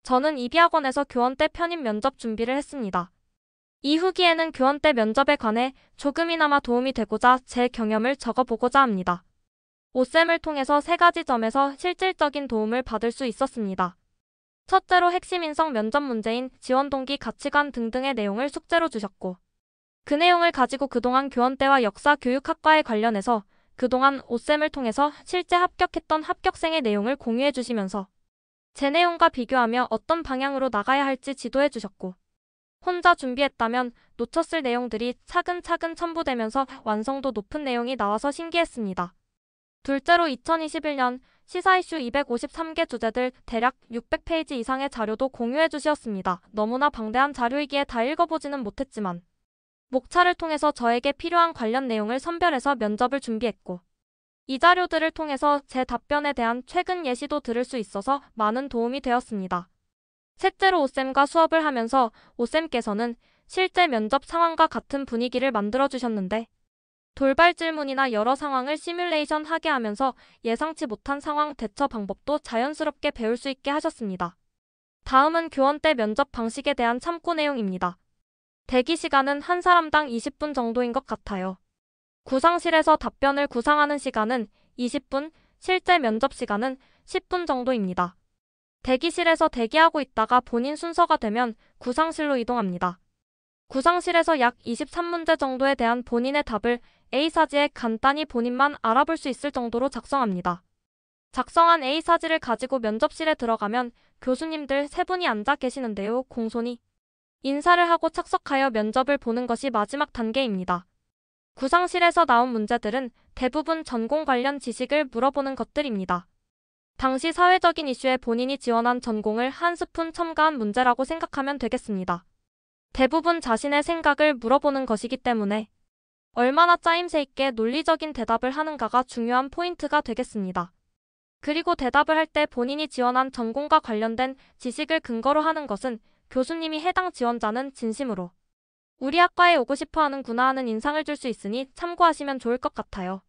저는 이비학원에서 교원 때 편입 면접 준비를 했습니다. 이 후기에는 교원 때 면접에 관해 조금이나마 도움이 되고자 제 경험을 적어보고자 합니다. 오쌤을 통해서 3가지 점에서 실질적인 도움을 받을 수 있었습니다. 첫째로 핵심 인성 면접 문제인 지원 동기, 가치관 등등의 내용을 숙제로 주셨고, 그 내용을 가지고 그동안 교원 때와 역사교육학과에 관련해서 그동안 오쌤을 통해서 실제 합격했던 합격생의 내용을 공유해 주시면서 제 내용과 비교하며 어떤 방향으로 나가야 할지 지도해 주셨고, 혼자 준비했다면 놓쳤을 내용들이 차근차근 첨부되면서 완성도 높은 내용이 나와서 신기했습니다. 둘째로 2021년 시사 이슈 253개 주제들 대략 600페이지 이상의 자료도 공유해 주셨습니다. 너무나 방대한 자료이기에 다 읽어보지는 못했지만 목차를 통해서 저에게 필요한 관련 내용을 선별해서 면접을 준비했고, 이 자료들을 통해서 제 답변에 대한 최근 예시도 들을 수 있어서 많은 도움이 되었습니다. 셋째로 오쌤과 수업을 하면서 오쌤께서는 실제 면접 상황과 같은 분위기를 만들어주셨는데, 돌발 질문이나 여러 상황을 시뮬레이션 하게 하면서 예상치 못한 상황 대처 방법도 자연스럽게 배울 수 있게 하셨습니다. 다음은 교원 때 면접 방식에 대한 참고 내용입니다. 대기 시간은 한 사람당 20분 정도인 것 같아요. 구상실에서 답변을 구상하는 시간은 20분, 실제 면접 시간은 10분 정도입니다. 대기실에서 대기하고 있다가 본인 순서가 되면 구상실로 이동합니다. 구상실에서 약 23문제 정도에 대한 본인의 답을 A사지에 간단히 본인만 알아볼 수 있을 정도로 작성합니다. 작성한 A사지를 가지고 면접실에 들어가면 교수님들 3분이 앉아 계시는데요. 공손히 인사를 하고 착석하여 면접을 보는 것이 마지막 단계입니다. 구상실에서 나온 문제들은 대부분 전공 관련 지식을 물어보는 것들입니다. 당시 사회적인 이슈에 본인이 지원한 전공을 한 스푼 첨가한 문제라고 생각하면 되겠습니다. 대부분 자신의 생각을 물어보는 것이기 때문에 얼마나 짜임새 있게 논리적인 대답을 하는가가 중요한 포인트가 되겠습니다. 그리고 대답을 할 때 본인이 지원한 전공과 관련된 지식을 근거로 하는 것은 교수님이 해당 지원자는 진심으로 우리 학과에 오고 싶어 하는구나 하는 인상을 줄 수 있으니 참고하시면 좋을 것 같아요.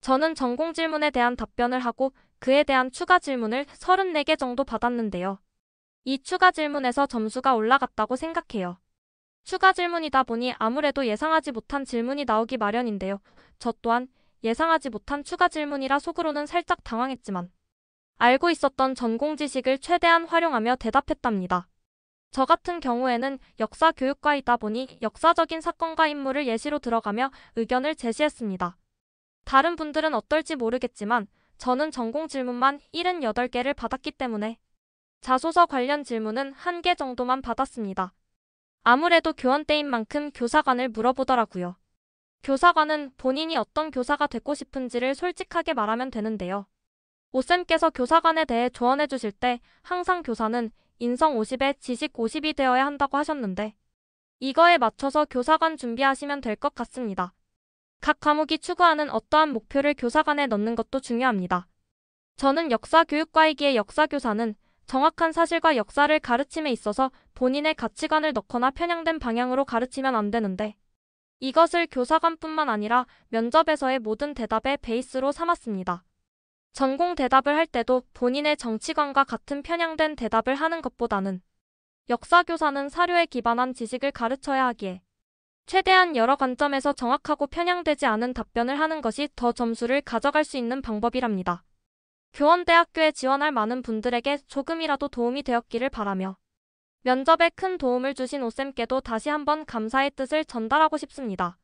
저는 전공 질문에 대한 답변을 하고 그에 대한 추가 질문을 34개 정도 받았는데요. 이 추가 질문에서 점수가 올라갔다고 생각해요. 추가 질문이다 보니 아무래도 예상하지 못한 질문이 나오기 마련인데요. 저 또한 예상하지 못한 추가 질문이라 속으로는 살짝 당황했지만 알고 있었던 전공 지식을 최대한 활용하며 대답했답니다. 저 같은 경우에는 역사교육과이다 보니 역사적인 사건과 인물을 예시로 들어가며 의견을 제시했습니다. 다른 분들은 어떨지 모르겠지만 저는 전공 질문만 78개를 받았기 때문에 자소서 관련 질문은 1개 정도만 받았습니다. 아무래도 교원 때인 만큼 교사관을 물어보더라고요. 교사관은 본인이 어떤 교사가 되고 싶은지를 솔직하게 말하면 되는데요. 오쌤께서 교사관에 대해 조언해 주실 때 항상 교사는 인성 50에 지식 50이 되어야 한다고 하셨는데 이거에 맞춰서 교사관 준비하시면 될 것 같습니다. 각 과목이 추구하는 어떠한 목표를 교사관에 넣는 것도 중요합니다. 저는 역사교육과이기에 역사교사는 정확한 사실과 역사를 가르침에 있어서 본인의 가치관을 넣거나 편향된 방향으로 가르치면 안 되는데 이것을 교사관뿐만 아니라 면접에서의 모든 대답의 베이스로 삼았습니다. 전공 대답을 할 때도 본인의 정치관과 같은 편향된 대답을 하는 것보다는 역사교사는 사료에 기반한 지식을 가르쳐야 하기에 최대한 여러 관점에서 정확하고 편향되지 않은 답변을 하는 것이 더 점수를 가져갈 수 있는 방법이랍니다. 교원대학교에 지원할 많은 분들에게 조금이라도 도움이 되었기를 바라며 면접에 큰 도움을 주신 오쌤께도 다시 한번 감사의 뜻을 전달하고 싶습니다.